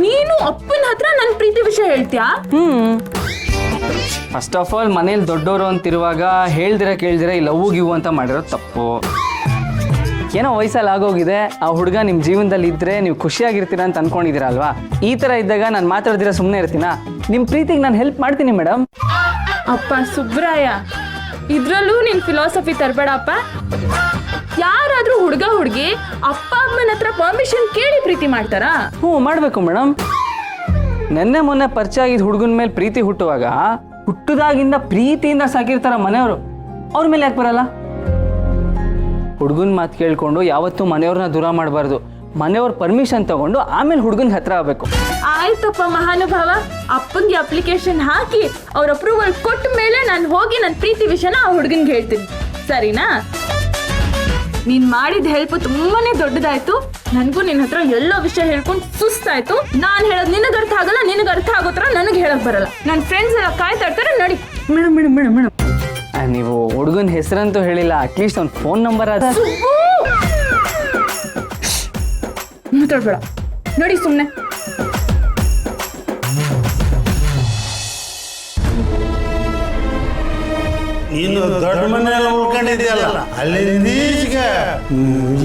ನೀನು ಅಪ್ಪನ ಹತ್ರ ನನ್ನ ಪ್ರೀತಿ ವಿಷಯ ಹೇಳ್ತೀಯಾ? ಫಸ್ಟ್ ಆಫ್ ಆಲ್ ಮನೇಲಿ ದೊಡ್ಡವರು ಅಂತಿರುವಾಗ ಹೇಳ್ದಿರ ಕೇಳ್ದಿರ ಈ ಲವ್ ಗಿವ್ ಅಂತ ಮಾಡಿರೋದು ತಪ್ಪು. ಏನೋ ವಯಸ್ಸಲ್ಲಿ ಆಗೋಗಿದೆ, ಆ ಹುಡುಗ ನಿಮ್ಮ ಜೀವನದಲ್ಲಿ ಇದ್ದರೆ ನೀವು ಖುಷಿಯಾಗಿರ್ತೀರ ಅಂತ ಅನ್ಕೊಂಡಿದ್ದೀರಾ ಅಲ್ವಾ? ಈ ಥರ ಇದ್ದಾಗ ನಾನು ಮಾತಾಡ್ದಿರ ಸುಮ್ಮನೆ ಇರ್ತೀನಾ? ನಿಮ್ಮ ಪ್ರೀತಿಗೆ ನಾನು ಹೆಲ್ಪ್ ಮಾಡ್ತೀನಿ ಮೇಡಮ್. ಅಪ್ಪ ಸುಬ್ರಾಯ, ಇದ್ರಲ್ಲೂ ನಿನ್ ಫಿಲಾಸಫಿ ತರಬೇಡಪ್ಪ. ಯಾರಾದ್ರೂ ಹುಡುಗ ಹುಡುಗಿ ಅಪ್ಪ ಅಮ್ಮನ ಹತ್ರ ಪರ್ಮಿಷನ್ ಕೇಳಿ ಪ್ರೀತಿ ಮಾಡ್ತಾರಾ? ಮಾಡಬೇಕು ಮೇಡಮ್. ನೆನ್ನೆ ಮೊನ್ನೆ ಪರಿಚಯ ಆಗಿದ್ದ ಹುಡುಗನ ಮೇಲೆ ಪ್ರೀತಿ ಹುಟ್ಟುವಾಗ ಹುಟ್ಟುದಾಗಿಂದ ಪ್ರೀತಿಯಿಂದ ಸಾಕಿರ್ತಾರ ಮನೆಯವರು, ಅವ್ರ ಮೇಲೆ ಯಾಕೆ ಬರಲ್ಲ? ಹುಡುಗನ ಮಾತು ಕೇಳ್ಕೊಂಡು ಯಾವತ್ತೂ ಮನೆಯವ್ರನ್ನ ದೂರ ಮಾಡಬಾರ್ದು. ಮನೆಯವ್ರ ಪರ್ಮಿಷನ್ ತಗೊಂಡು ಆಮೇಲೆ ಹುಡುಗನ ಹತ್ರ ಆಗಬೇಕು. ಆಯ್ತಪ್ಪ ಮಹಾನುಭಾವ, ಅಪ್ಪಂಗೆ ಅಪ್ಲಿಕೇಶನ್ ಹಾಕಿ ಅವ್ರ ಅಪ್ರೂವಲ್ ಕೊಟ್ಟ ಮೇಲೆ ನಾನು ಹೋಗಿ ನನ್ನ ಪ್ರೀತಿ ವಿಷಯನ ಆ ಹುಡುಗನ್ಗೆ ಹೇಳ್ತೀನಿ, ಸರಿನಾ? ನೀನ್ ಮಾಡಿದ ಹೆಲ್ಪ್ ತುಂಬಾನೇ ದೊಡ್ಡದಾಯ್ತು. ನನಗೂ ನಿನ್ನ ಹತ್ರ ಎಲ್ಲೋ ವಿಷಯ ಹೇಳ್ಕೊಂಡು ಸುಸ್ತಾಯ್ತು. ನಾನು ಹೇಳೋದು ನಿನಗೆ ಅರ್ಥ ಆಗಲ್ಲ, ನಿನಗೆ ಅರ್ಥ ಆಗೋ ಥರ ನನಗೆ ಹೇಳಕ್ ಬರಲ್ಲ. ನನ್ನ ಫ್ರೆಂಡ್ಸ್ ಎಲ್ಲ ಕಾಯ್ತಾ ಇರ್ತಾರೆ, ನೋಡಿ. ಮೇಡಮ್ ಮೇಡಮ್ ಮೇಡಮ್ ಮೇಡಮ್ ನೀವು ಹುಡುಗನ ಹೆಸರಂತೂ ಹೇಳಿಲ್ಲ, ಅಟ್ಲೀಸ್ಟ್ ಅವ್ನ ಫೋನ್ ನಂಬರ್ ಅದ. ಮಾತಾಡ್ಬೇಡ, ನೋಡಿ ಸುಮ್ಮನೆ. ನೀನು ದೊಡ್ಡ ಮನೆಯಲ್ಲಿ ಉಳ್ಕೊಂಡಿದ್ಯಲ್ಲ, ಅಲ್ಲಿ ನೀಚಗೆ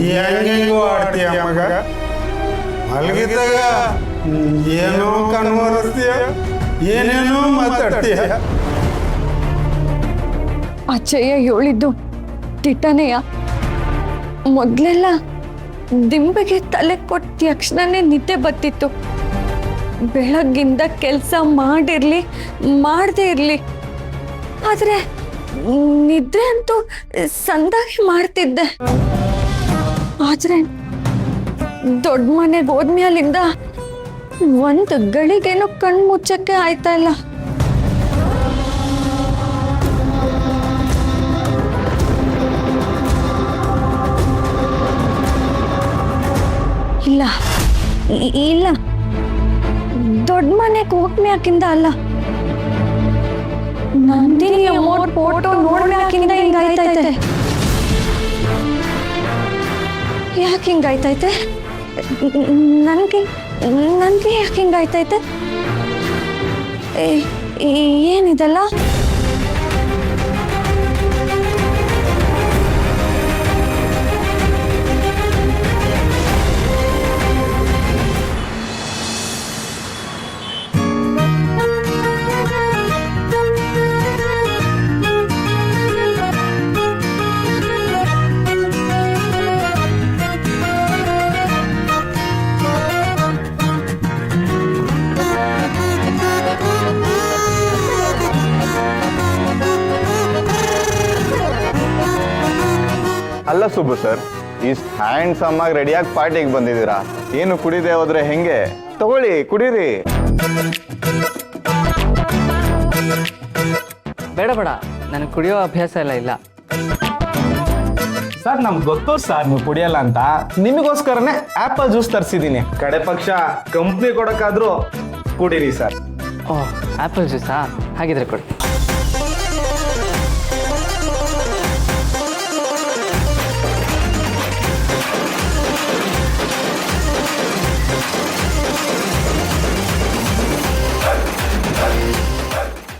ಹೆಂಗೆಂಗೋ ಆಡ್ತೀಯ ಮಗ. ಮಲಗಿದ್ದಾಗ ಏನೋ ಕಣ್ಮರಿಸ್ತೀಯ, ಏನೇನೋ ಮಾತಾಡ್ತೀಯ. ಅಚ್ಚಯ್ಯ ಹೇಳಿದ್ದು ತಿಟ್ಟನೆಯ. ಮೊದಲೆಲ್ಲ ದಿಂಬೆಗೆ ತಲೆ ಕೊಟ್ಟ ತಕ್ಷಣನೇ ನಿದ್ದೆ ಬರ್ತಿತ್ತು. ಬೆಳಗ್ಗಿಂದ ಕೆಲಸ ಮಾಡಿರ್ಲಿ ಮಾಡದೇ ಇರಲಿ, ಆದರೆ ನಿದ್ರೆ ಅಂತೂ ಸಂದಾಗಿ ಮಾಡ್ತಿದ್ದೆ. ಆದರೆ ದೊಡ್ಡ ಮನೆಗೆ ಹೋದ್ಮೇಲಿಂದ ಒಂದು ಗಳಿಗೇನೋ ಕಣ್ಣು ಮುಚ್ಚಕ್ಕೆ ಆಯ್ತಾ ಇಲ್ಲ. ಇಲ್ಲ ಇಲ್ಲ, ದೊಡ್ಡ ಮನೆಗೆ ಹೋಗ್ಮ್ಯಾಕಿಂದ ಅಲ್ಲ, ನಂದಿನಿ ಅಮ್ಮೋರ್ ಫೋಟೋ ನೋಡ್ಮ್ಯಾಕಿಂದ ಹಿಂಗಾಯ್ತೈತೆ. ಯಾಕೆ ಹಿಂಗಾಯ್ತೈತೆ? ನನ್ಗೆ ಯಾಕೆ ಹಿಂಗಾಯ್ತೈತೆ? ಏನಿದೆಲ್ಲ? ಅಲ್ಲ ಸುಬ್ಬು ಸರ್, ಇಷ್ಟು ಹ್ಯಾಂಡ್ಸಮ್ ಆಗಿ ರೆಡಿಯಾಗಿ ಪಾರ್ಟಿಗೆ ಬಂದಿದ್ದೀರಾ, ಏನು ಕುಡಿದೆ ಹೋದ್ರೆ ಹೆಂಗೆ? ತಗೊಳ್ಳಿ, ಕುಡೀರಿ. ಬೇಡ ಬೇಡ, ನನಗೆ ಕುಡಿಯೋ ಅಭ್ಯಾಸ ಎಲ್ಲ ಇಲ್ಲ. ಸರ್ ನಮ್ಗೆ ಗೊತ್ತು ಸರ್ ನೀವು ಕುಡಿಯಲ್ಲ ಅಂತ, ನಿಮಗೋಸ್ಕರನೇ ಆಪಲ್ ಜ್ಯೂಸ್ ತರಿಸಿದ್ದೀನಿ. ಕಡೆ ಪಕ್ಷ ಕಂಪ್ನಿ ಕೊಡೋಕ್ಕಾದ್ರೂ ಕುಡೀರಿ ಸರ್. ಓಹ್, ಆ್ಯಪಲ್ ಜ್ಯೂಸಾ? ಹಾಗಿದ್ರೆ ಕೊಡಿ.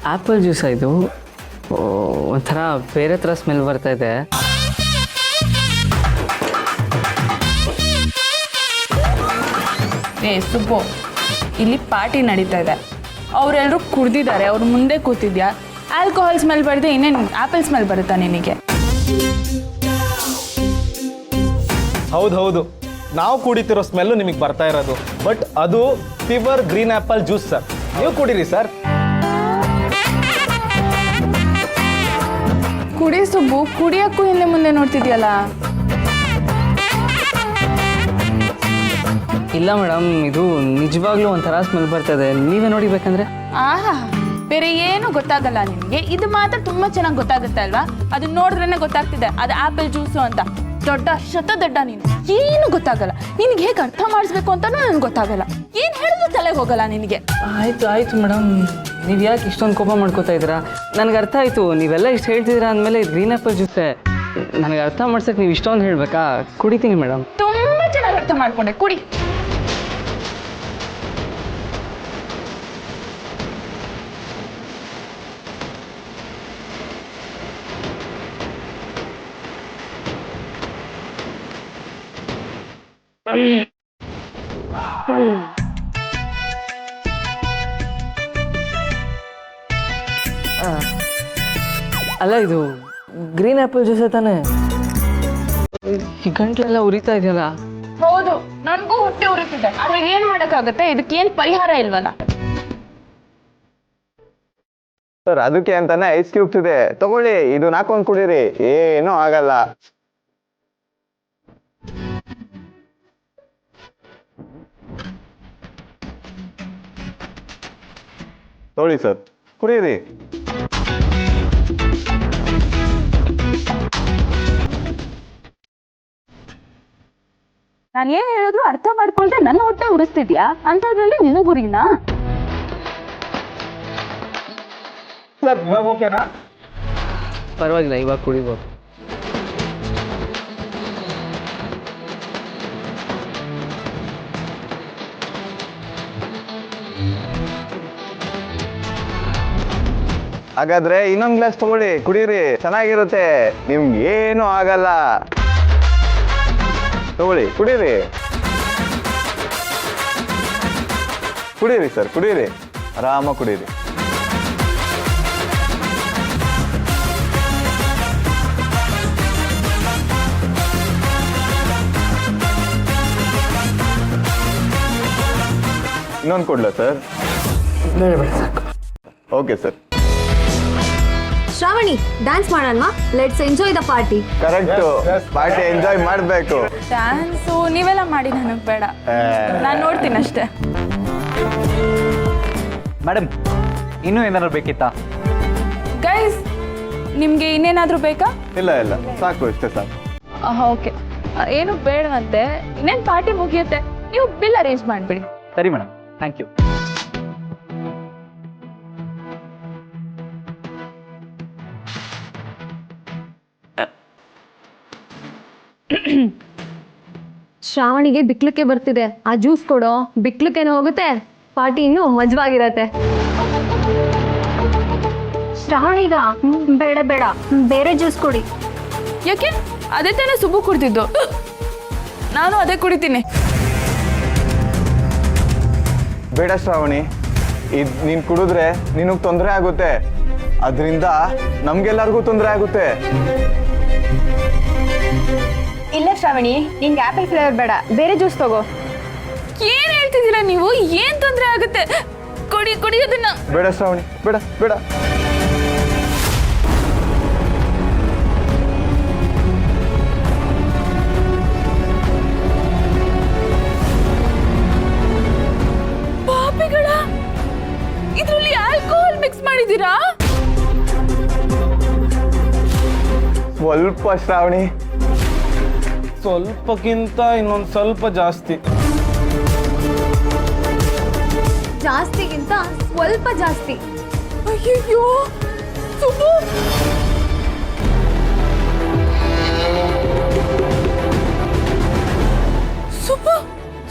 ಆ್ಯಪಲ್ ಜ್ಯೂಸ ಇದು? ಒಂಥರ ಬೇರೆ ಥರ ಸ್ಮೆಲ್ ಬರ್ತಾ ಇದೆ. ಸುಬ್ಬು, ಇಲ್ಲಿ ಪಾರ್ಟಿ ನಡೀತಾ ಇದೆ, ಅವರೆಲ್ಲರೂ ಕುಡ್ದಿದ್ದಾರೆ, ಅವ್ರ ಮುಂದೆ ಕೂತಿದ್ಯಾ, ಆಲ್ಕೋಹಾಲ್ ಸ್ಮೆಲ್ ಬರುತ್ತೆ, ಇನ್ನೇನು ಆ್ಯಪಲ್ ಸ್ಮೆಲ್ ಬರುತ್ತಾ ನಿನಗೆ? ಹೌದು, ನಾವು ಕುಡಿತಿರೋ ಸ್ಮೆಲ್ಲು ನಿಮಗೆ ಬರ್ತಾ ಇರೋದು, ಬಟ್ ಅದು pure green apple juice sir. ನೀವು ಕುಡೀರಿ ಸರ್. ಕುಡಿ ಸುಬ್ಬು, ಕುಡಿಯೋಕ್ಕೂ ಹಿಂದೆ ಮುಂದೆ ನೋಡ್ತಿದ್ಯಲ್ಲ. ಇಲ್ಲ ಮೇಡಮ್, ಇದು ನಿಜವಾಗ್ಲೂ ಒಂಥರ ಸ್ಮೆಲ್ ಬರ್ತದೆ, ನೀವೇ ನೋಡಿಬೇಕಂದ್ರೆ. ಆಹಾ, ಬೇರೆ ಏನು ಗೊತ್ತಾಗಲ್ಲ ನಿನಗೆ, ಇದು ಮಾತ್ರ ತುಂಬಾ ಚೆನ್ನಾಗಿ ಗೊತ್ತಾಗುತ್ತೆ ಅಲ್ವಾ? ಅದನ್ನ ನೋಡಿದ್ರೇನೆ ಗೊತ್ತಾಗ್ತಿದೆ ಅದು ಆಪಲ್ ಜ್ಯೂಸು ಅಂತ. ದೊಡ್ಡ ಶತದಡ್ಡ ನೀನು, ಏನು ಗೊತ್ತಾಗಲ್ಲ ನಿನಗೆ. ಹೇಗೆ ಅರ್ಥ ಮಾಡಿಸ್ಬೇಕು ಅಂತಾನೂ ನನಗೆ ಗೊತ್ತಾಗಲ್ಲ, ಏನು ಹೇಳಿದ್ರು ತಲೆಗೆ ಹೋಗಲ್ಲ ನಿನಗೆ. ಆಯ್ತು ಮೇಡಮ್, ನೀವು ಯಾಕೆ ಇಷ್ಟೊಂದು ಕೋಪ ಮಾಡ್ಕೋತಾ ಇದ್ದೀರಾ? ನನಗೆ ಅರ್ಥ ಆಯಿತು, ನೀವೆಲ್ಲ ಇಷ್ಟು ಹೇಳ್ತಿದ್ದೀರಾ ಅಂದಮೇಲೆ ಗ್ರೀನ್ ಆಪಲ್ ಜ್ಯೂಸೇ. ನನಗೆ ಅರ್ಥ ಮಾಡ್ಸಕ್ಕೆ ನೀವು ಇಷ್ಟೊಂದು ಹೇಳಬೇಕಾ? ಕುಡಿತೀನಿ ಮೇಡಮ್. ತುಂಬಾ ಚೆನ್ನಾಗಿ ಅರ್ಥ ಮಾಡ್ಕೊಂಡೆ, ಕುಡಿ. ಅಲ್ಲ ಇದು ಗ್ರೀನ್ ಆ್ಯಪಲ್ ಜ್ಯೂಸೇ ತಾನೆ? ಈ ಗಂಟ್ಲೆಲ್ಲ ಉರಿತಾ ಇದೆಯಲ್ಲ. ಹೌದು, ನನಗೂ ಹೊಟ್ಟೆ ಉರಿತಿದೆ. ಆದ್ರೆ ಏನ್ ಮಾಡಕ್ಕಾಗತ್ತೆ? ಇದಕ್ಕೇನ್ ಪರಿಹಾರ ಇಲ್ವಲ್ಲ. ಸರ್ ಅದಕ್ಕೆ ಅಂತಾನೆ ಐಸ್ ಕ್ಯೂಬ್ಸ್ ಇದೆ, ತಗೊಳ್ಳಿ, ಇದು ಹಾಕೊಂಡ್ ಕುಡೀರಿ, ಏನೂ ಆಗಲ್ಲ. ತಗೊಳ್ಳಿ ಸರ್, ಕುಡೀರಿ. ನಾನು ಏನ್ ಹೇಳಿದ್ರು ಅರ್ಥ ಮಾಡ್ಕೊಂಡ್ರೆ ನನ್ನ ಹೊಟ್ಟೆ ಉರಿಸ್ತಿದ್ಯಾ ಅಂತದ್ರಲ್ಲಿ ನಿನಗ್ ಉರಿನಾ? ಪರವಾಗಿಲ್ಲ, ಇವಾಗ ಕುಡಿಬೋದು. ಹಾಗಾದ್ರೆ ಇನ್ನೊಂದ್ ಗ್ಲಾಸ್ ತಗೊಳ್ಳಿ, ಕುಡೀರಿ, ಚೆನ್ನಾಗಿರುತ್ತೆ, ನಿಮ್ಗೆ ಏನೂ ಆಗಲ್ಲ. ತಗೊಳ್ಳಿ, ಕುಡೀರಿ. ಕುಡೀರಿ ಸರ್, ಕುಡೀರಿ, ಆರಾಮಾಗಿ ಕುಡೀರಿ. ಇನ್ನೊಂದು ಕೊಡ್ಲಾ sir? Okay sir. Shravani, dance ಮಾಡೋಣ. Let's enjoy the party. Correct, party enjoy ಮಾಡಬೇಕು. ಡ್ಯಾನ್ಸು ನೀವೆಲ್ಲ ಮಾಡಿ ನನಗೆ ಬೇಡ, ನಾನು ನೋಡ್ತೀನಿ ಅಷ್ಟೇ. ಮೇಡಮ್, ಇನ್ನೂ ಏನಾದ್ರು ಬೇಕಿತ್ತಾ? ಗೈಸ್, ನಿಮಗೆ ಇನ್ನೇನಾದರೂ ಬೇಕಾ? ಇಲ್ಲ ಇಲ್ಲ, ಸಾಕು, ಇಷ್ಟೇ ಸಾಕು. ಓಕೆ, ಏನು ಬೇಡವಂತೆ. ಇನ್ನೇನು ಪಾರ್ಟಿ ಮುಗಿಯುತ್ತೆ, ನೀವು ಬಿಲ್ ಅರೇಂಜ್ ಮಾಡಿಬಿಡಿ. ಸರಿ ಮೇಡಮ್, ಥ್ಯಾಂಕ್ ಯು. ಶ್ರಾವಣಿಗೆ ಬಿಕ್ಲಕ್ಕೆ ಬರ್ತಿದೆ, ಆ ಜ್ಯೂಸ್ ಕೊಡೋ. ಬಿಕ್ಲಕ್ಕೇನು ಹೋಗುತ್ತೆ, ಪಾರ್ಟಿ ಇನ್ನೂ ಮಜವಾಗಿರತ್ತೆ. ಶ್ರಾವಣಿಗ ಬೇಡ ಬೇಡ, ಬೇರೆ ಜ್ಯೂಸ್ ಕೊಡಿ. ಯಾಕೆ? ಅದೇ ತಾನೇ ಸುಬ್ಬು ಕುಡ್ತಿದ್ದು, ನಾನು ಅದೇ ಕುಡಿತೀನಿ. ಬೇಡ ಶ್ರಾವಣಿ, ಇದು ನೀನು ಕುಡಿದ್ರೆ ನಿನಗೆ ತೊಂದರೆ ಆಗುತ್ತೆ, ಅದರಿಂದ ನಮ್ಗೆಲ್ಲರಿಗೂ ತೊಂದರೆ ಆಗುತ್ತೆ. ಇಲ್ಲ ಶ್ರಾವಣಿ, ನಿಂಗೆ ಆಪಲ್ ಫ್ಲೇವರ್ ಬೇಡ, ಬೇರೆ ಜ್ಯೂಸ್ ತಗೋ. ಏನ್ ಹೇಳ್ತಿದ್ದೀರಾ ನೀವು? ಏನ್ ತೊಂದರೆ ಆಗುತ್ತೆ? ಕೊಡಿ ಕೊಡಿ ಅದನ್ನ. ಬೇಡ ಶ್ರಾವಣಿ, ಬೇಡ ಬೇಡ. ಪಾಪಿಗಳ, ಇದರಲ್ಲಿ ಆಲ್ಕೋಹಾಲ್ ಮಿಕ್ಸ್ ಮಾಡಿದ್ದೀರಾ? ಸ್ವಲ್ಪ ಶ್ರಾವಣಿ, ಸ್ವಲ್ಪಕ್ಕಿಂತ ಇನ್ನೊಂದು ಸ್ವಲ್ಪ ಜಾಸ್ತಿ. ಜಾಸ್ತಿಗಿಂತ ಸ್ವಲ್ಪ ಜಾಸ್ತಿ. ಅಯ್ಯೋ ಸುಬ್ಬು, ಸುಬ್ಬು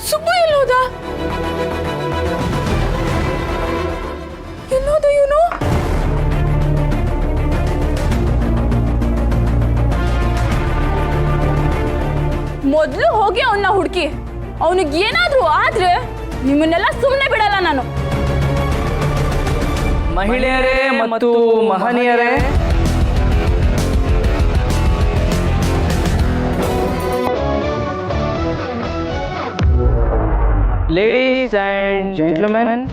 ಸುಬ್ಬು ಎಲ್ಲೋದ? ಎಲ್ಲೋದ ಇವನು? ಮೊದಲು ಹೋಗಿ ಅವನ್ನ ಹುಡುಕಿ, ಅವನಿಗೆ ಏನಾದ್ರೂ ಆದ್ರೆ ನಿಮ್ಮನ್ನೆಲ್ಲ ಸುಮ್ಮನೆ ಬಿಡಲ್ಲ ನಾನು. ಮಹಿಳೆಯರೇ ಮತ್ತು ಮಹನೀಯರೇ, ಲೇಡೀಸ್ ಆ್ಯಂಡ್ ಜೆಂಟ್ಲ್ಮೆನ್,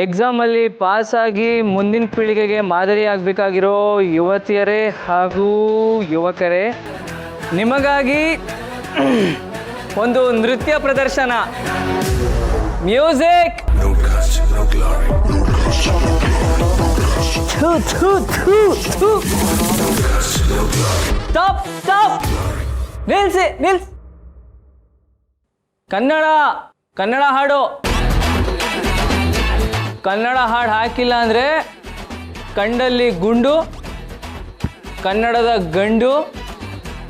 ಎಕ್ಸಾಮಲ್ಲಿ ಪಾಸಾಗಿ ಮುಂದಿನ ಪೀಳಿಗೆಗೆ ಮಾದರಿಯಾಗಬೇಕಾಗಿರೋ ಯುವತಿಯರೇ ಹಾಗೂ ಯುವಕರೇ, ನಿಮಗಾಗಿ ಒಂದು ನೃತ್ಯ ಪ್ರದರ್ಶನ. ಮ್ಯೂಸಿಕ್. ಸ್ಟಾಪ್ ಸ್ಟಾಪ್, ನಿಲ್ಸಿ ನಿಲ್ಸಿ. ಕನ್ನಡ ಹಾಡು. ಕನ್ನಡ ಹಾಡು ಹಾಕಿಲ್ಲ ಅಂದರೆ ಕಂಡಲ್ಲಿ ಗುಂಡು, ಕನ್ನಡದ ಗಂಡು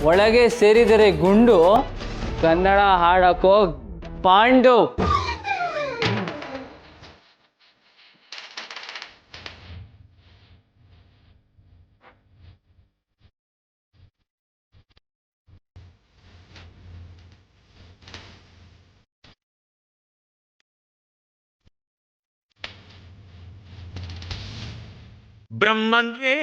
ಒಳಗೆ ಸೇರಿದರೆ ಗುಂಡು, Kannada ಹಾಡಕ್ಕೋ Pandu. ಬ್ರಹ್ಮನ್ಗೆ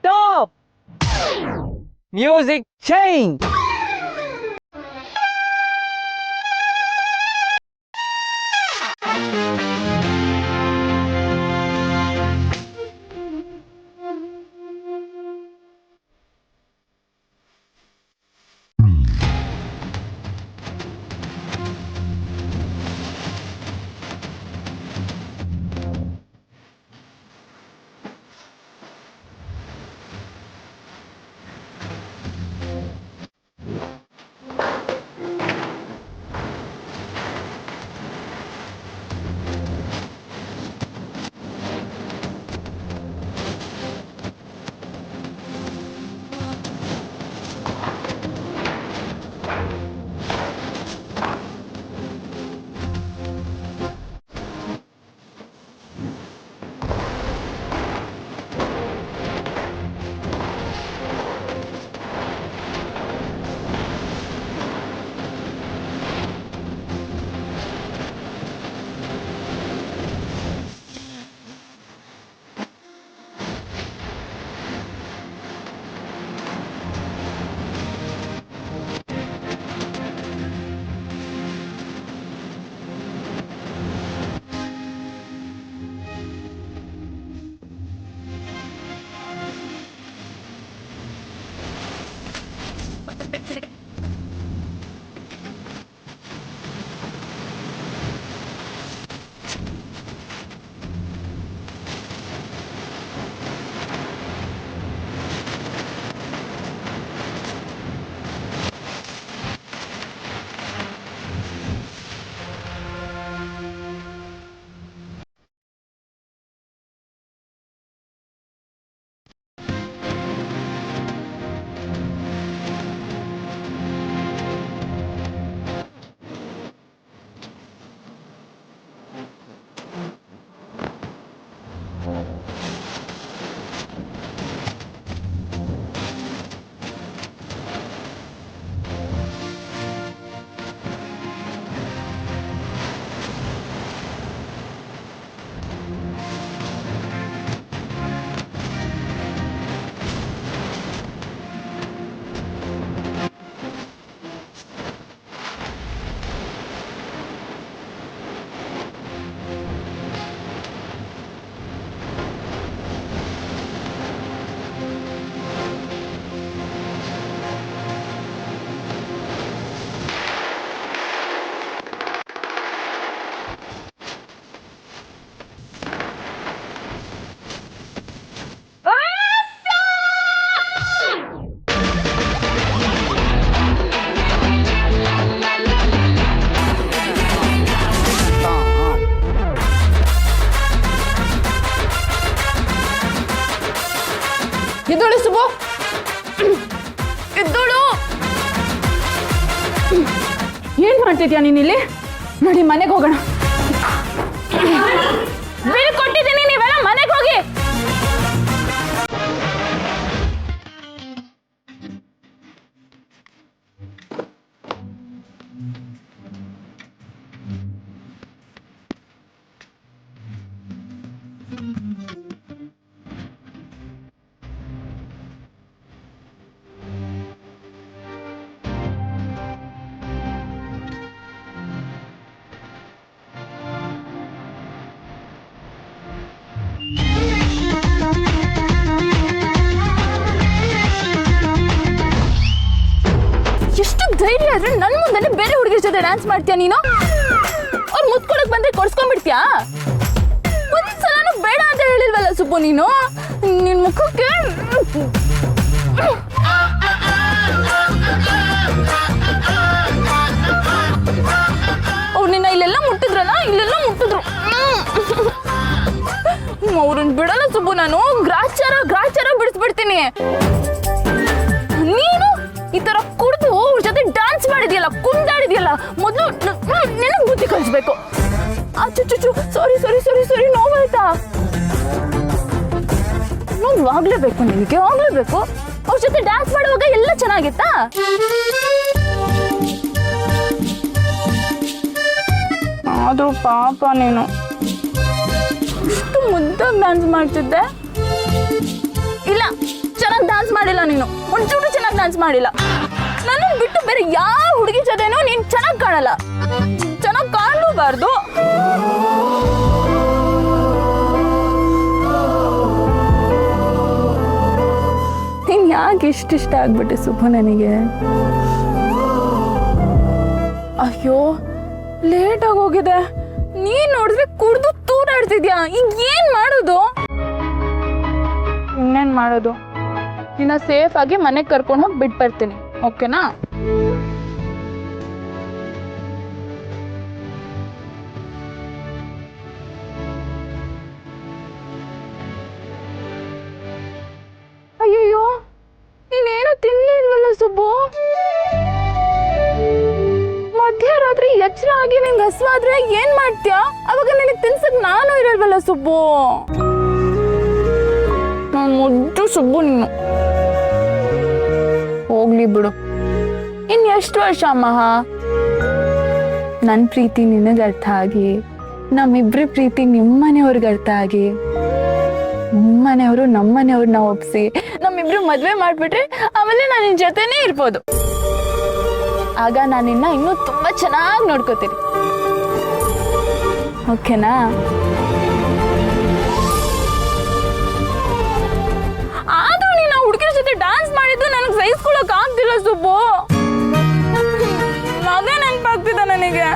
Stop! Music change! ಎದ್ದೋಳು Subbu, ಎದ್ದೋಳು. ಏನ್ ಮಾಡ್ತಿದ್ಯಾ ನೀನಿಲ್ಲಿ? ನೋಡಿ ಮನೆಗೆ ಹೋಗೋಣ. ಬಿಲ್ ಕೊಟ್ಟಿದ್ದೀನಿ, ನೀವೆಲ್ಲ ಮನೆಗೆ ಹೋಗಿ. ಎಷ್ಟು ಧೈರ್ಯ ಆದ್ರೆ ನನ್ನ ಮುಂದೆ ಬೇರೆ ಹುಡುಗಿರ ಜೊತೆ ಡ್ಯಾನ್ಸ್ ಮಾಡ್ತೀಯ ನೀನು? ಅವ್ರು ಮುತ್ಕೊಳಕ್ ಬಂದ್ರೆ ಕೊಡ್ಸ್ಕೊಂಡ್ಬಿಡ್ತೀಯಾ? ಒಂದ್ಸಲನೂ ಬೇಡ ಅಂತ ಹೇಳಿಲ್ವಲ್ಲ ಸುಬ್ಬು ನೀನು? ನಿನ್ ಮುಖಕ್ಕೆ ಅವ್ರು ನಿನ್ನ ಇಲ್ಲೆಲ್ಲ ಮುಟ್ಟಿದ್ರಲ್ಲ, ಇಲ್ಲೆಲ್ಲ ಮುಟ್ಟಿದ್ರು. ಅವ್ರನ್ನ ಬಿಡಲ್ಲ ಸುಬ್ಬು, ನಾನು ಗ್ರಾಚಾರ ಬಿಡಿಸ್ಬಿಡ್ತೀನಿ. ನೀನು ಈ ತರ ಕುಡಿದು ಅವ್ರ ಜೊತೆ ಡ್ಯಾನ್ಸ್ ಮಾಡಿದ್ಯಲ್ಲ, ಕುಂದಾಡಿದ್ಯಲ್ಲ, ಮೊದಲು ನಿನಗೆ ಬುದ್ಧಿ ಕಲಿಸ್ಬೇಕು. ಅಚ್ಚುಚ್ಚು, ಸಾರಿ ನೋವಾಯ್ತಾ? ಆಗ್ಲೇಬೇಕು ನಿನಗೆ, ಆಗ್ಲೇಬೇಕು. ಅವ್ರ ಜೊತೆ ಡ್ಯಾನ್ಸ್ ಮಾಡುವಾಗ ಎಲ್ಲ ಚೆನ್ನಾಗಿತ್ತಾ? ಆದ್ರೂ ಪಾಪ ನೀನು ಇಷ್ಟು ಮುದ್ದಾಗಿ ಡ್ಯಾನ್ಸ್ ಮಾಡ್ತಿದ್ದೆ. ಇಲ್ಲ, ಚೆನ್ನಾಗಿ ಡ್ಯಾನ್ಸ್ ಮಾಡಿಲ್ಲ ನೀನು, ಒಂಚೂರು ಚೆನ್ನಾಗಿ ಡ್ಯಾನ್ಸ್ ಮಾಡಿಲ್ಲ. ನನ್ನ ಬಿಟ್ಟು ಬೇರೆ ಯಾವ ಹುಡುಗಿ ಜೊತೆನೂ ನೀನು ಚೆನ್ನಾಗಿ ಕಾಣಲ್ಲ, ಚೆನ್ನಾಗಿ ಕಾಣಲೂಬಾರ್ದು. ನೀನು ಯಾಕೆ ಇಷ್ಟ ಆಗ್ಬಿಟ್ಟೆ ಸುಬ್ಬು ನನಗೆ? ಅಯ್ಯೋ, ಲೇಟ್ ಆಗೋಗಿದೆ. ನೀನ್ ನೋಡಿದ್ರೆ ಕುಡ್ದು ತೂರಾಡ್ತಿದ್ಯಾ. ಈಗ ಏನ್ ಮಾಡೋದು? ಇನ್ನೇನ್ ಮಾಡೋದು? ನಿನ್ನ ಸೇಫ್ ಆಗಿ ಮನೆಗೆ ಕರ್ಕೊಂಡು ಹೋಗಿ ಬಿಟ್ಟು ಬರ್ತೀನಿ, ಓಕೆನಾ? ಅಯ್ಯಯ್ಯೋ, ನೀನೇನು ತಿನ್ಲಿಲ್ವಲ್ಲ ಸುಬ್ಬು? ಮಧ್ಯರಾತ್ರಿ ಎಚ್ಚರ ಆಗಿ ನಿಂಗೆ ಹಸುವಾದ್ರೆ ಏನ್ ಮಾಡ್ತೀಯಾ? ಅವಾಗ ನಿನಗೆ ತಿನ್ಸಕ್ ನಾನು ಇರಲ್ವಲ್ಲ ಸುಬ್ಬು. ನಾನು ಮುದ್ದು ಸುಬ್ಬು ನೀನು. ಹೋಗ್ಲಿ ಬಿಡು. ಇನ್ ಎಷ್ಟು ವರ್ಷ ಮಹ? ನನ್ನ ಪ್ರೀತಿ ನಿನಗೆ ಅರ್ಥ ಆಗಿ, ನಮ್ಮಿಬ್ರ ಪ್ರೀತಿ ನಿಮ್ಮನೆಯವ್ರಿಗೆ ಅರ್ಥ ಆಗಿ, ನಿಮ್ಮನೆಯವರು ನಮ್ಮನೆಯವ್ರನ್ನ ಒಪ್ಸಿ ನಮ್ಮಿಬ್ರು ಮದ್ವೆ ಮಾಡ್ಬಿಟ್ರೆ ಆಮೇಲೆ ನಾನು ನಿನ್ ಜೊತೆನೇ ಇರ್ಬೋದು. ಆಗ ನಾನಿನ್ನ ಇನ್ನೂ ತುಂಬಾ ಚೆನ್ನಾಗಿ ನೋಡ್ಕೋತೀನಿ, ಓಕೆನಾ? ಆದ್ರೂ ನೀನು ಆ ಹುಡುಗಿರ ಜೊತೆ ಡ್ಯಾನ್ಸ್ ಮಾಡಿದ್ದು ನನಗೆ ಸಹಿಸ್ಕೊಳಕ್ ಆಗ್ತಿಲ್ಲ ಸುಬ್ಬು. ಅದೇ ನೆನಪಾಗ್ತಿದೆ ನನಗೆ.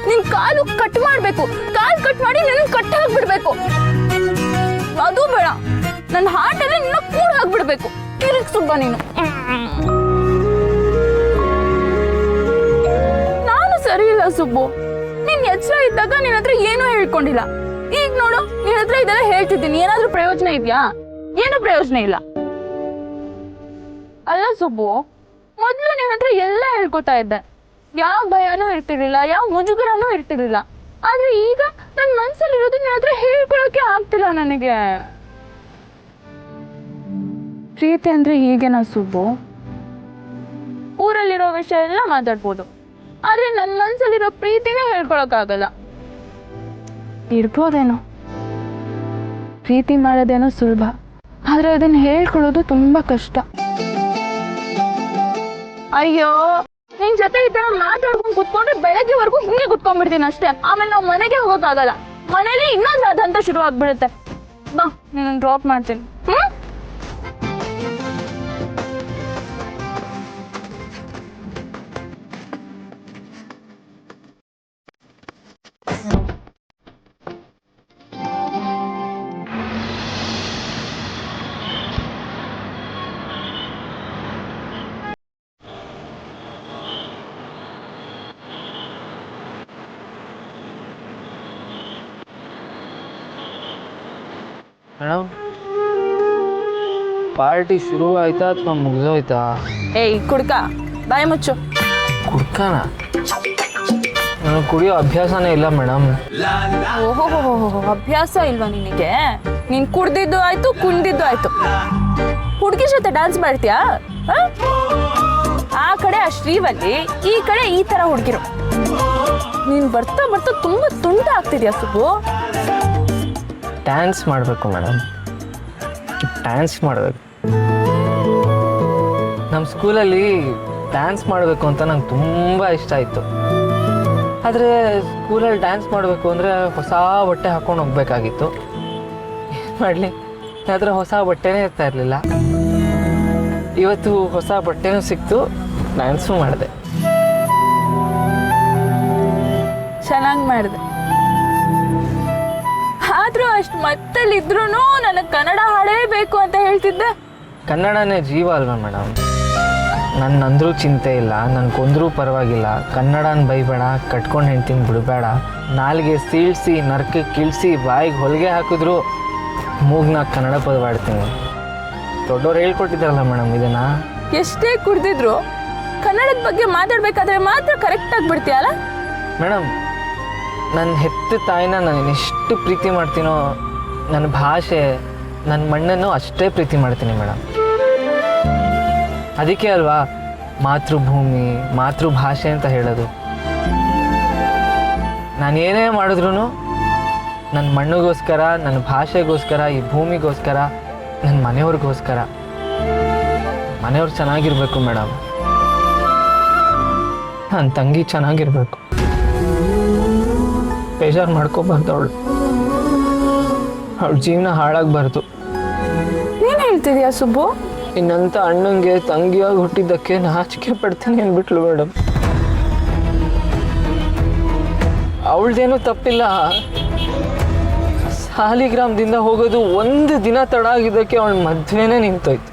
ನಿನ್ ಕಾಲು ಕಟ್ ಮಾಡ್ಬೇಕು, ಕಾಲು ಕಟ್ ಮಾಡಿ ನನ್ನ ಕಟ್ ಹಾಕ್ಬಿಡ್ಬೇಕು. ಅದು ಬೇಡ, ನನ್ನ ಹಾರ್ಟಲ್ಲಿ ನಿನ್ನ ಕೂಡ ಹಾಕ್ಬಿಡ್ಬೇಕು. ಕಿರಿಕ್ ಸುಬ್ಬ ನೀನು. ಸರಿ ಇಲ್ಲ ಸುಬ್ಬು. ನೀನ್ ಎಚ್ಚರ ಇದ್ದಾಗ ನಿನ್ನ ಹತ್ರ ಏನೂ ಹೇಳ್ಕೊಂಡಿಲ್ಲ. ಈಗ ನೋಡು, ನಿನ್ನ ಹತ್ರ ಇದೆಲ್ಲ ಹೇಳ್ತಿದ್ದೀನಿ. ಏನಾದ್ರೂ ಪ್ರಯೋಜನ ಇದೆಯಾ? ಏನು ಪ್ರಯೋಜನ ಇಲ್ಲ. ಅಲ್ಲ ಸುಬ್ಬು, ಮೊದ್ಲು ನಿನ್ನ ಹತ್ರ ಎಲ್ಲ ಹೇಳ್ಕೊತಾ ಇದ್ದೆ. ಯಾವ ಭಯನೂ ಇರ್ತಿರ್ಲಿಲ್ಲ, ಯಾವ ಮುಜುಗರನೂ ಇರ್ತಿರ್ಲಿಲ್ಲ. ಆದ್ರೆ ಈಗ ನನ್ನ ಮನ್ಸಲ್ಲಿರೋದು ನಿನ್ನ ಹತ್ರ ಹೇಳ್ಕೊಳಕ್ಕೆ ಆಗ್ತಿಲ್ಲ ನನಗೆ. ಪ್ರೀತಿ ಅಂದ್ರೆ ಹೀಗೆನಾ ಸುಬ್ಬು? ಊರಲ್ಲಿರೋ ವಿಷಯ ಎಲ್ಲ ಮಾತಾಡ್ಬೋದು, ಆದ್ರೆ ನನ್ನ ಮನ್ಸಲ್ಲಿರೋ ಪ್ರೀತಿನೇ ಹೇಳ್ಕೊಳಕ್ಕಾಗಲ್ಲ. ಇರ್ಬೋದೇನೋ, ಪ್ರೀತಿ ಮಾಡೋದೇನೋ ಸುಲಭ, ಆದ್ರೆ ಅದನ್ನ ಹೇಳ್ಕೊಳ್ಳೋದು ತುಂಬಾ ಕಷ್ಟ. ಅಯ್ಯೋ, ನಿನ್ ಜೊತೆ ಈ ತರ ಮಾತಾಡ್ಕೊಂಡು ಕುತ್ಕೊಂಡ್ರೆ ಬೆಳಗ್ಗೆವರೆಗೂ ಹಿಂಗೆ ಕುತ್ಕೊಂಡ್ಬಿಡ್ತೀನಿ ಅಷ್ಟೇ. ಆಮೇಲೆ ನಾವು ಮನೆಗೆ ಹೋಗೋಕ್ಕಾಗಲ್ಲ. ಮನೇಲಿ ಇನ್ನೊಂದು ಅದಂತ ಶುರು ಆಗ್ಬಿಡುತ್ತೆ. ಬಾ, ನೀನು ಡ್ರಾಪ್ ಮಾಡ್ತೀನಿ. ಮೇಡಮ್, ಪಾರ್ಟಿ ಶುರು ಆಯ್ತಾ ಅಥವಾ ಮುಗಿದೋಯ್ತಾ? ಏಯ್ ಕುಡ್ಕ, ಬಾಯಿ ಮುಚ್ಚು. ಕುಡ್ಕಾನ? ನನಗೆ ಕುಡಿಯೋ ಅಭ್ಯಾಸನೇ ಇಲ್ಲ ಮೇಡಮ್. ಓಹೋ, ಅಭ್ಯಾಸ ಇಲ್ವಾ ನಿನಗೆ? ನೀನ್ ಕುಡ್ದಿದ್ದು ಆಯ್ತು, ಕುಣ್ದಿದ್ದು ಆಯ್ತು. ಹುಡುಗಿ ಜೊತೆ ಡ್ಯಾನ್ಸ್ ಮಾಡ್ತೀಯಾ? ಆ ಕಡೆ ಆ ಶ್ರೀವಲ್ಲಿ, ಈ ಕಡೆ ಈ ತರ ಹುಡುಗಿರು. ನೀನ್ ಬರ್ತಾ ಬರ್ತಾ ತುಂಬಾ ತುಂಟ ಆಗ್ತಿದ್ಯಾ ಸುಬ್ಬು. ಡ್ಯಾನ್ಸ್ ಮಾಡಬೇಕು ಮೇಡಮ್, ಡ್ಯಾನ್ಸ್ ಮಾಡಬೇಕು. ನಮ್ಮ ಸ್ಕೂಲಲ್ಲಿ ಡ್ಯಾನ್ಸ್ ಮಾಡಬೇಕು ಅಂತ ನಂಗೆ ತುಂಬ ಇಷ್ಟ ಆಯಿತು. ಆದರೆ ಸ್ಕೂಲಲ್ಲಿ ಡ್ಯಾನ್ಸ್ ಮಾಡಬೇಕು ಅಂದರೆ ಹೊಸ ಬಟ್ಟೆ ಹಾಕ್ಕೊಂಡು ಹೋಗ್ಬೇಕಾಗಿತ್ತು. ಏನು ಮಾಡಲಿ, ಆದರೆ ಹೊಸ ಬಟ್ಟೆನೇ ಇರ್ತಾ ಇರಲಿಲ್ಲ. ಇವತ್ತು ಹೊಸ ಬಟ್ಟೆನೂ ಸಿಕ್ತು, ಡ್ಯಾನ್ಸು ಮಾಡಿದೆ. ಚೆನ್ನಾಗಿ ಮಾಡಿದೆ. ಆದ್ರೂ ಅಷ್ಟು ಮತ್ತಲ್ಲಿದ್ರೂ ನನಗೆ ಕನ್ನಡ ಹಾಡೇಬೇಕು ಅಂತ ಹೇಳ್ತಿದ್ದೆ. ಕನ್ನಡನೇ ಜೀವ ಅಲ್ವಾ ಮೇಡಮ್? ನನ್ನಂದ್ರೂ ಚಿಂತೆ ಇಲ್ಲ, ನನ್ಗೊಂದ್ರೂ ಪರವಾಗಿಲ್ಲ. ಕನ್ನಡನ ಬೈಬೇಡ, ಕಟ್ಕೊಂಡು ಹೆಂಡ್ತೀನಿ ಬಿಡಬೇಡ. ನಾಲಿಗೆ ಸೀಳ್ಸಿ, ನರ್ಕಕ್ಕೆ ಕಿಳ್ಸಿ, ಬಾಯಿಗೆ ಹೊಲಿಗೆ ಹಾಕಿದ್ರು ಮೂಗ್ನಾಗ ಕನ್ನಡ ಪದವಾಡ್ತೀನಿ. ದೊಡ್ಡವ್ರು ಹೇಳ್ಕೊಟ್ಟಿದ್ದಾರಲ್ಲ ಮೇಡಮ್ ಇದನ್ನು. ಎಷ್ಟೇ ಕುಡ್ದಿದ್ರು ಕನ್ನಡದ ಬಗ್ಗೆ ಮಾತಾಡ್ಬೇಕಾದ್ರೆ ಮಾತ್ರ ಕರೆಕ್ಟ್ ಆಗ್ಬಿಡ್ತೀಯಲ್ಲ. ಮೇಡಮ್, ನನ್ನ ಹೆತ್ತ ತಾಯಿನ ನಾನು ಎಷ್ಟು ಪ್ರೀತಿ ಮಾಡ್ತೀನೋ ನನ್ನ ಭಾಷೆ, ನನ್ನ ಮಣ್ಣನ್ನು ಅಷ್ಟೇ ಪ್ರೀತಿ ಮಾಡ್ತೀನಿ ಮೇಡಮ್. ಅದಕ್ಕೆ ಅಲ್ವಾ ಮಾತೃಭೂಮಿ ಮಾತೃಭಾಷೆ ಅಂತ ಹೇಳೋದು. ನಾನು ಏನೇ ಮಾಡಿದ್ರು ನನ್ನ ಮಣ್ಣಿಗೋಸ್ಕರ, ನನ್ನ ಭಾಷೆಗೋಸ್ಕರ, ಈ ಭೂಮಿಗೋಸ್ಕರ, ನನ್ನ ಮನೆಯವ್ರಿಗೋಸ್ಕರ. ಮನೆಯವ್ರು ಚೆನ್ನಾಗಿರ್ಬೇಕು ಮೇಡಮ್, ನನ್ನ ತಂಗಿ ಚೆನ್ನಾಗಿರ್ಬೇಕು, ಬೇಜಾರು ಮಾಡ್ಕೋಬಾರ್ದು ಅವಳು, ಅವಳ ಜೀವನ ಹಾಳಾಗಬಾರ್ದು. ಏನ್ ಹೇಳ್ತಿದ್ಯಾ ಸುಬ್ಬು? ಇನ್ನಂತ ಅಣ್ಣಂಗೆ ತಂಗಿಯಾಗಿ ಹುಟ್ಟಿದ್ದಕ್ಕೆ ನಾಚಿಕೆ ಪಡ್ತೀನಿ ಅಂದ್ಬಿಟ್ಲು ಮೇಡಮ್. ಅವಳದೇನೂ ತಪ್ಪಿಲ್ಲ. ಸಾಲಿಗ್ರಾಮದಿಂದ ಹೋಗೋದು ಒಂದು ದಿನ ತಡ ಆಗಿದ್ದಕ್ಕೆ ಅವಳ ಮದುವೆನೇ ನಿಂತೋಯ್ತು.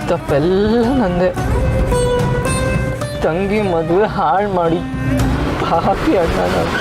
ತಪ್ಪೆಲ್ಲ ನಂದೆ. ತಂಗಿ ಮದುವೆ ಹಾಳು ಮಾಡಿ ಪಾಪಿ ಅಣ್ಣ ನಾನು.